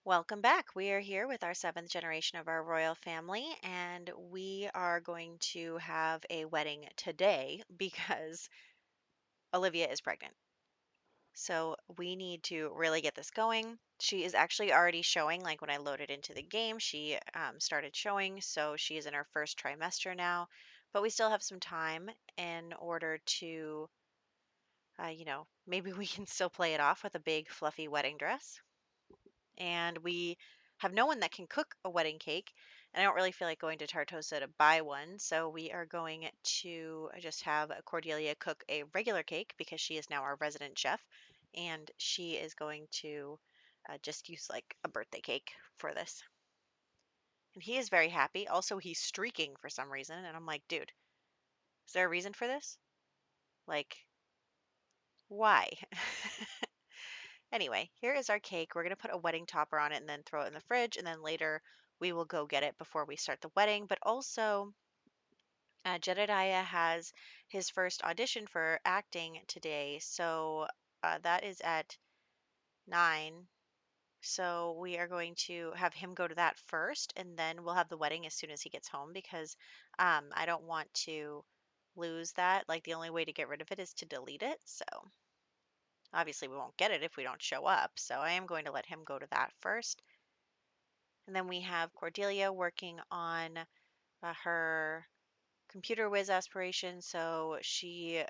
Welcome back. We are here with our seventh generation of our royal family, and we are going to have a wedding today because Olivia is pregnant. So we need to really get this going. She is actually already showing, like when I loaded into the game, she started showing. So she is in her first trimester now, but we still have some time in order to, maybe we can still play it off with a big fluffy wedding dress. And we have no one that can cook a wedding cake. And I don't really feel like going to Tartosa to buy one. So we are going to just have Cordelia cook a regular cake because she is now our resident chef. And she is going to just use like a birthday cake for this. And he is very happy. Also, he's streaking for some reason. And I'm like, dude, is there a reason for this? Like, why? Anyway, here is our cake. We're going to put a wedding topper on it and then throw it in the fridge. And then later we will go get it before we start the wedding. But also, Jedediah has his first audition for acting today. So that is at 9. So we are going to have him go to that first. And then we'll have the wedding as soon as he gets home because I don't want to lose that. Like, the only way to get rid of it is to delete it. So obviously, we won't get it if we don't show up. So I am going to let him go to that first. And then we have Cordelia working on her computer whiz aspiration. So she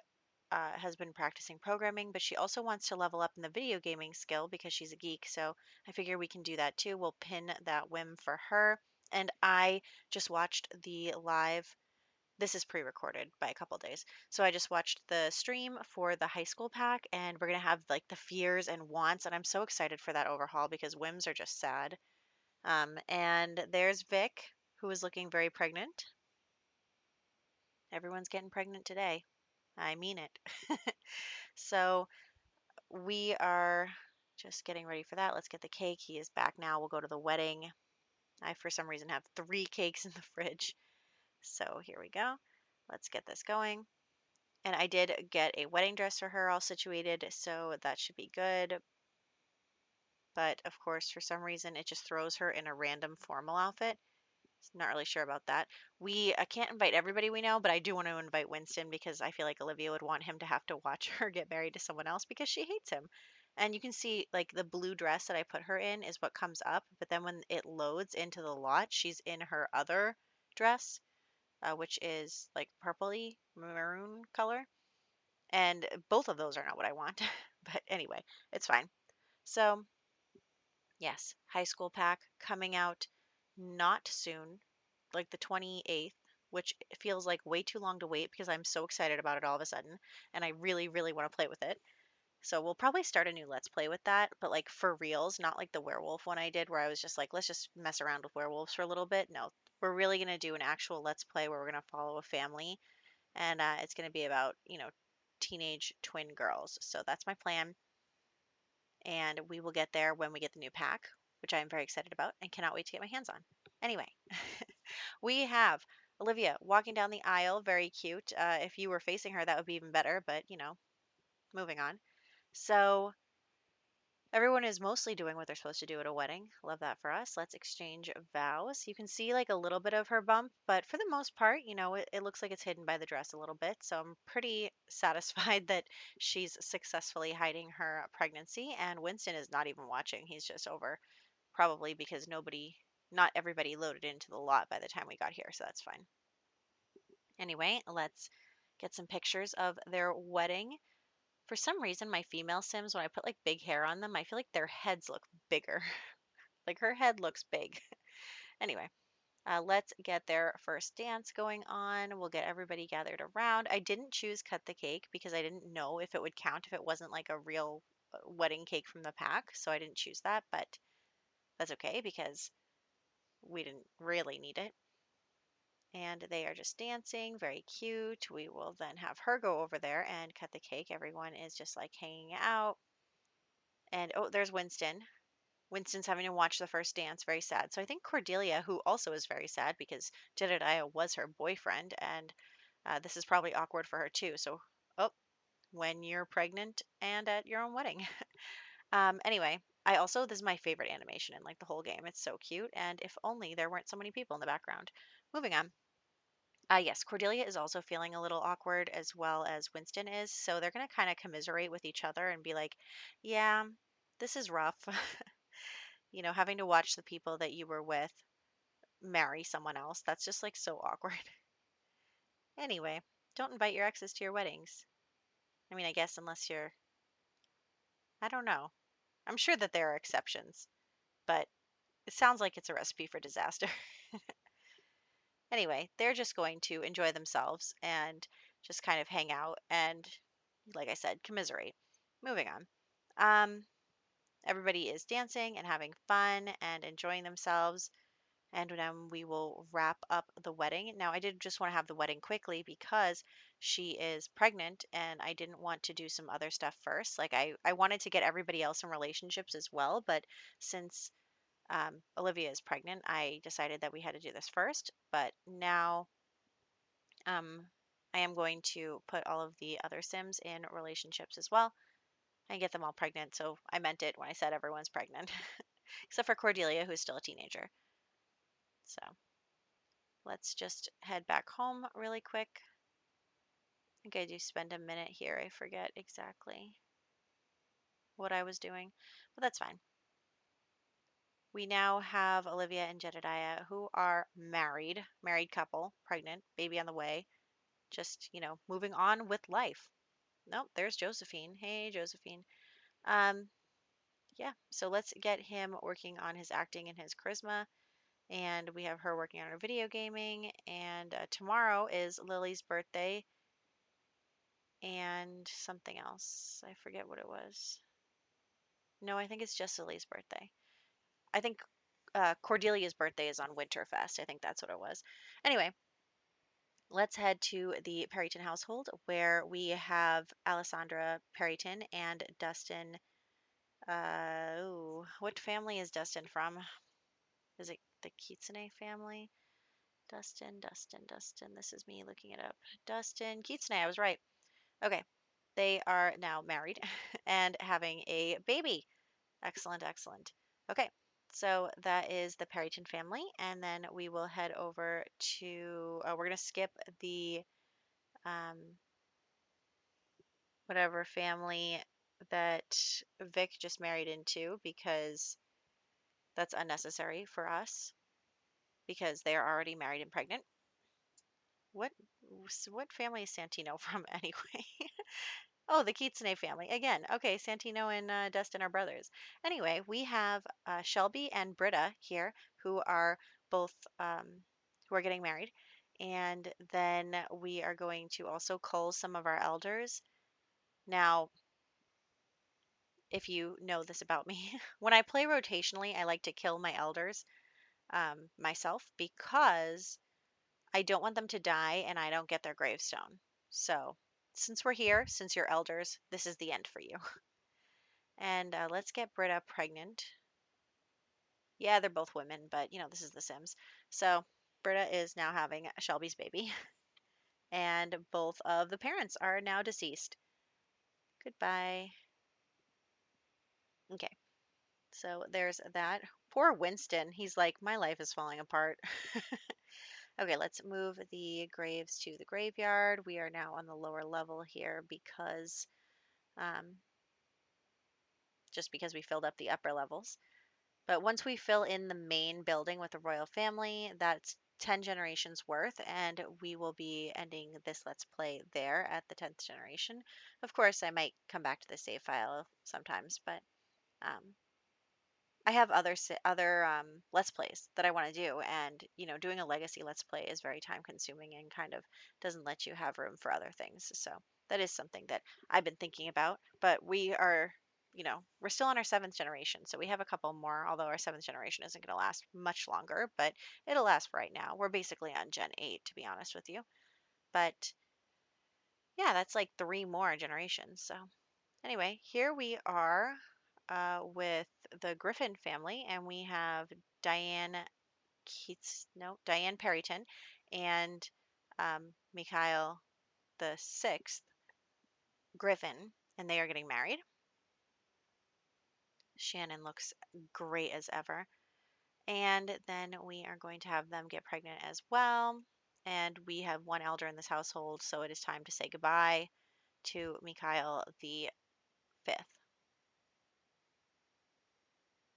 has been practicing programming, but she also wants to level up in the video gaming skill because she's a geek. So I figure we can do that too. We'll pin that whim for her. And I just watched the live. This is pre-recorded by a couple days. So I just watched the stream for the high school pack, and we're going to have like the fears and wants. And I'm so excited for that overhaul because whims are just sad. And there's Vic, who is looking very pregnant. Everyone's getting pregnant today. I mean it. So we are just getting ready for that. Let's get the cake. He is back now. We'll go to the wedding. I, for some reason, have 3 cakes in the fridge. So here we go. Let's get this going. And I did get a wedding dress for her all situated, so that should be good. But of course, for some reason, it just throws her in a random formal outfit. Not really sure about that. I can't invite everybody we know, but I do want to invite Winston because I feel like Olivia would want him to have to watch her get married to someone else because she hates him. And you can see like the blue dress that I put her in is what comes up, but then when it loads into the lot, she's in her other dress, which is like purpley maroon color. And both of those are not what I want. But anyway, it's fine. So, yes, high school pack coming out not soon, like the 28th, which feels like way too long to wait because I'm so excited about it all of a sudden. And I really, really want to play with it. So we'll probably start a new Let's Play with that, but like for reals, not like the werewolf one I did where I was just like, let's just mess around with werewolves for a little bit. No, we're really going to do an actual Let's Play where we're going to follow a family and it's going to be about, teenage twin girls. So that's my plan. And we will get there when we get the new pack, which I am very excited about and cannot wait to get my hands on. Anyway, we have Olivia walking down the aisle, very cute. If you were facing her, that would be even better, but moving on. So everyone is mostly doing what they're supposed to do at a wedding. Love that for us. Let's exchange vows. You can see like a little bit of her bump, but for the most part, it looks like it's hidden by the dress a little bit. So I'm pretty satisfied that she's successfully hiding her pregnancy. And Winston is not even watching. He's just over, probably because not everybody loaded into the lot by the time we got here. So that's fine. Anyway, let's get some pictures of their wedding. For some reason, my female Sims, when I put like big hair on them, I feel like their heads look bigger. Like her head looks big. Anyway, let's get their first dance going on. We'll get everybody gathered around. I didn't choose cut the cake because I didn't know if it would count if it wasn't like a real wedding cake from the pack. So I didn't choose that, but that's okay because we didn't really need it. And they are just dancing, very cute. We will then have her go over there and cut the cake. Everyone is just like hanging out. And oh, there's Winston. Winston's having to watch the first dance, very sad. So I think Cordelia, who also is very sad because Jedediah was her boyfriend, and this is probably awkward for her too. So, oh, when you're pregnant and at your own wedding. Anyway, I also, this is my favorite animation in like the whole game. It's so cute. And if only there weren't so many people in the background. Moving on. Yes, Cordelia is also feeling a little awkward as well as Winston is. So they're going to kind of commiserate with each other and be like, yeah, this is rough. Having to watch the people that you were with marry someone else. That's just like so awkward. Anyway, don't invite your exes to your weddings. I mean, I guess unless you're, I don't know. I'm sure that there are exceptions, but it sounds like it's a recipe for disaster. Anyway, they're just going to enjoy themselves and just kind of hang out and, like I said, commiserate. Moving on. Um, Everybody is dancing and having fun and enjoying themselves. And then we will wrap up the wedding. Now, I did just want to have the wedding quickly because she is pregnant and I didn't want to do some other stuff first. Like, I wanted to get everybody else in relationships as well. But since Olivia is pregnant, I decided that we had to do this first. But now um, I am going to put all of the other Sims in relationships as well and get them all pregnant. So I meant it when I said everyone's pregnant, except for Cordelia, who's still a teenager. So let's just head back home really quick. I think I do spend a minute here. I forget exactly what I was doing, but that's fine. We now have Olivia and Jedediah who are married couple, pregnant, baby on the way, just, moving on with life. Nope, there's Josephine. Hey, Josephine. Um, yeah, so let's get him working on his acting and his charisma. And we have her working on her video gaming. And tomorrow is Lily's birthday and something else. I forget what it was. No, I think it's just Lily's birthday. I think Cordelia's birthday is on Winterfest. I think that's what it was. Anyway, let's head to the Perryton household where we have Alessandra Perryton and Dustin. What family is Dustin from? Is it the Kitsune family? Dustin. This is me looking it up. Dustin Kitsune, I was right. Okay, they are now married and having a baby. Excellent, excellent. Okay, so that is the Perryton family, and then we will head over to. We're gonna skip the um, whatever family that Vic just married into because that's unnecessary for us because they are already married and pregnant. What what family is Santino from anyway? Oh, the Kitsune family. Again, okay, Santino and Dustin are brothers. Anyway, we have Shelby and Britta here who are both who are getting married. And then we are going to also cull some of our elders. Now, if you know this about me, when I play rotationally, I like to kill my elders myself because I don't want them to die and I don't get their gravestone. So, since we're here, since you're elders, this is the end for you. And let's get Britta pregnant. Yeah, they're both women, but this is The Sims. So, Britta is now having Shelby's baby, and both of the parents are now deceased. Goodbye. Okay, so there's that. Poor Winston. He's like, my life is falling apart. Okay, let's move the graves to the graveyard. We are now on the lower level here because um, just because we filled up the upper levels. But once we fill in the main building with the royal family, that's 10 generations worth, and we will be ending this Let's Play there at the 10th generation. Of course, I might come back to the save file sometimes, but um, I have other Let's Plays that I want to do, and doing a legacy Let's Play is very time consuming and kind of doesn't let you have room for other things. So that is something that I've been thinking about. But we are, we're still on our seventh generation, so we have a couple more. Although our seventh generation isn't going to last much longer, but it'll last for right now. We're basically on Gen 8, to be honest with you. But yeah, that's like three more generations. So anyway, here we are with the Griffin family, and we have Diane Diane Perryton and Mikhail the sixth Griffin, and they are getting married. Shannon looks great as ever. And then we are going to have them get pregnant as well. And we have one elder in this household, so it is time to say goodbye to Mikhail the fifth.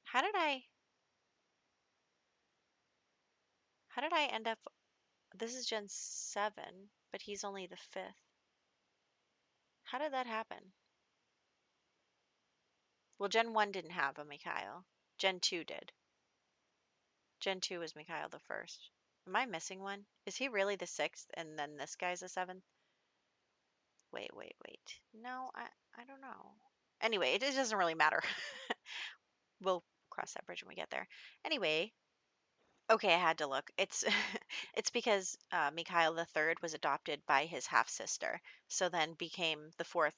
How did I how did I end up this is Gen 7, but he's only the fifth. How did that happen? Well, Gen 1 didn't have a Mikhail. Gen 2 did. Gen 2 was Mikhail the first. Am I missing one? Is he really the sixth and then this guy's the seventh? Wait. No, I don't know. Anyway, it doesn't really matter. We'll cross that bridge when we get there. Anyway, okay, I had to look. It's it's because Mikhail the third was adopted by his half sister, so then became the fourth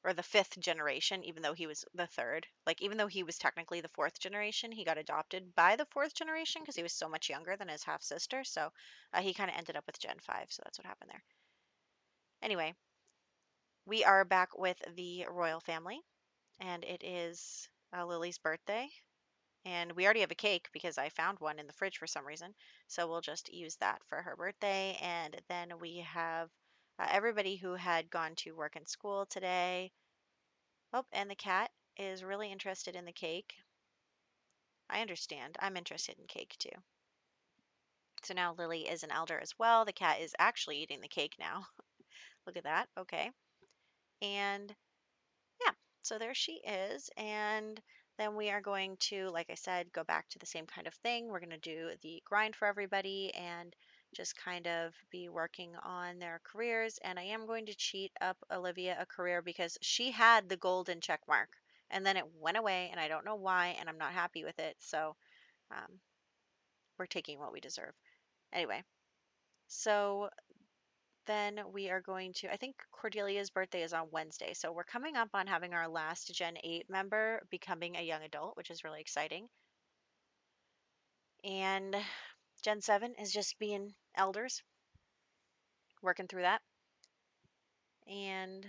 or the fifth generation, even though he was the third. Like even though he was technically the fourth generation, he got adopted by the fourth generation because he was so much younger than his half sister. So he kind of ended up with Gen 5. So that's what happened there. Anyway, we are back with the royal family, and it is Lily's birthday. And we already have a cake because I found one in the fridge for some reason. So we'll just use that for her birthday. And then we have everybody who had gone to work and school today. Oh, and the cat is really interested in the cake. I understand. I'm interested in cake too. So now Lily is an elder as well. The cat is actually eating the cake now. Look at that. Okay. And yeah, so there she is. And then we are going to, like I said, go back to the same kind of thing. We're going to do the grind for everybody and just kind of be working on their careers. And I am going to cheat up Olivia a career because she had the golden check mark and then it went away and I don't know why and I'm not happy with it. So um, we're taking what we deserve. Anyway, so then we are going to, I think Cordelia's birthday is on Wednesday. So we're coming up on having our last Gen 8 member becoming a young adult, which is really exciting. And Gen 7 is just being elders, working through that. And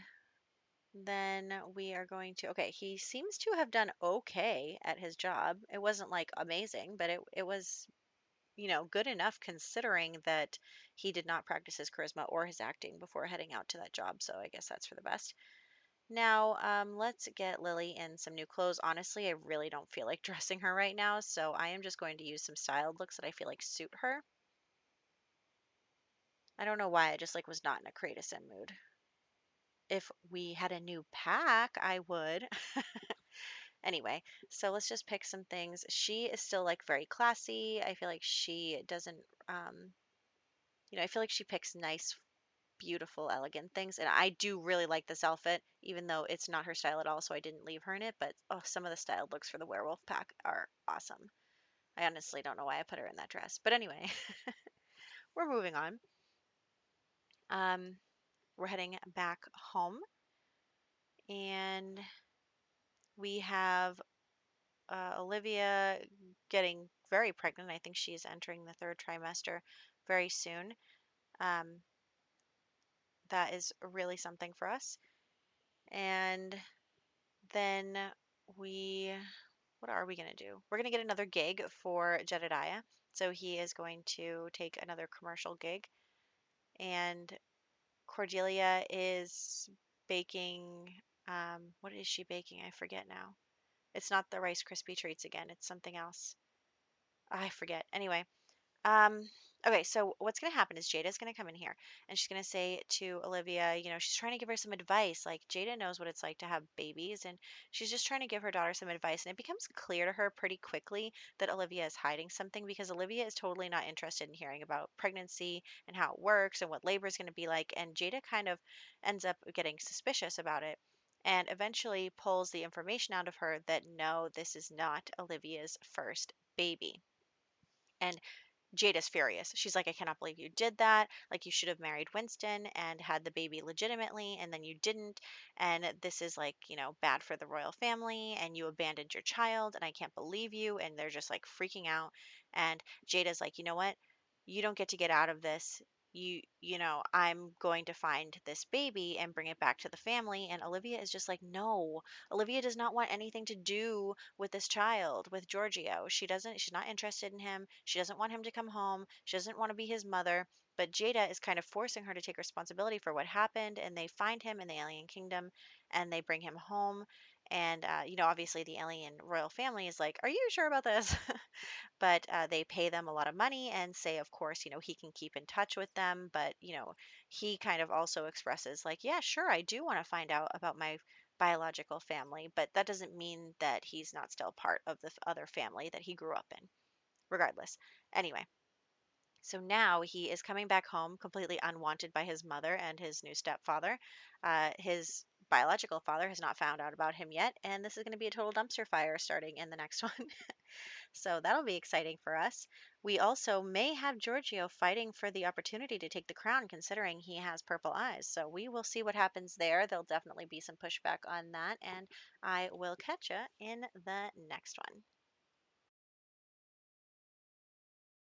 then we are going to, okay, he seems to have done okay at his job. It wasn't like amazing, but it was, good enough considering that he did not practice his charisma or his acting before heading out to that job. So I guess that's for the best. Now, let's get Lily in some new clothes. Honestly, I really don't feel like dressing her right now, so I am just going to use some styled looks that I feel like suit her. I don't know why, I just like was not in a create a sim mood. If we had a new pack, I would. Anyway, so let's just pick some things. She is still like very classy. I feel like she doesn't, um, I feel like she picks nice, beautiful, elegant things. And I do really like this outfit, even though it's not her style at all, so I didn't leave her in it. But oh, some of the styled looks for the werewolf pack are awesome. I honestly don't know why I put her in that dress. But anyway, we're moving on. Um, we're heading back home, and we have Olivia getting very pregnant. I think she's entering the third trimester very soon. Um, that is really something for us. And then we what are we going to do? We're going to get another gig for Jedediah. So he is going to take another commercial gig. And Cordelia is baking. What is she baking? I forget now. It's not the Rice Krispie treats again. It's something else. I forget. Anyway, Um, okay, so what's going to happen is Jada's going to come in here and she's going to say to Olivia, she's trying to give her some advice. Like, Jada knows what it's like to have babies, and she's just trying to give her daughter some advice. And it becomes clear to her pretty quickly that Olivia is hiding something because Olivia is totally not interested in hearing about pregnancy and how it works and what labor is going to be like. And Jada kind of ends up getting suspicious about it and eventually pulls the information out of her that no, this is not Olivia's first baby. And Jada's furious. She's like, I cannot believe you did that. Like, you should have married Winston and had the baby legitimately, and then you didn't. And this is like, bad for the royal family, and you abandoned your child, and I can't believe you. And they're just like freaking out. And Jada's like, you know what? You don't get to get out of this. I'm going to find this baby and bring it back to the family. And Olivia is just like, no, Olivia does not want anything to do with this child, with Giorgio. She's not interested in him. She doesn't want him to come home. She doesn't want to be his mother. But Jayda is kind of forcing her to take responsibility for what happened. And they find him in the alien kingdom and they bring him home. And, obviously the alien royal family is like, are you sure about this? But they pay them a lot of money and say, of course, he can keep in touch with them. But, he kind of also expresses, like, yeah, sure, I do want to find out about my biological family, but that doesn't mean that he's not still part of the other family that he grew up in, regardless. Anyway, so now he is coming back home completely unwanted by his mother and his new stepfather. His biological father has not found out about him yet, and this is going to be a total dumpster fire starting in the next one. So that'll be exciting for us. We also may have Giorgio fighting for the opportunity to take the crown, considering he has purple eyes. So we will see what happens there. There'll definitely be some pushback on that, and I will catch you in the next one.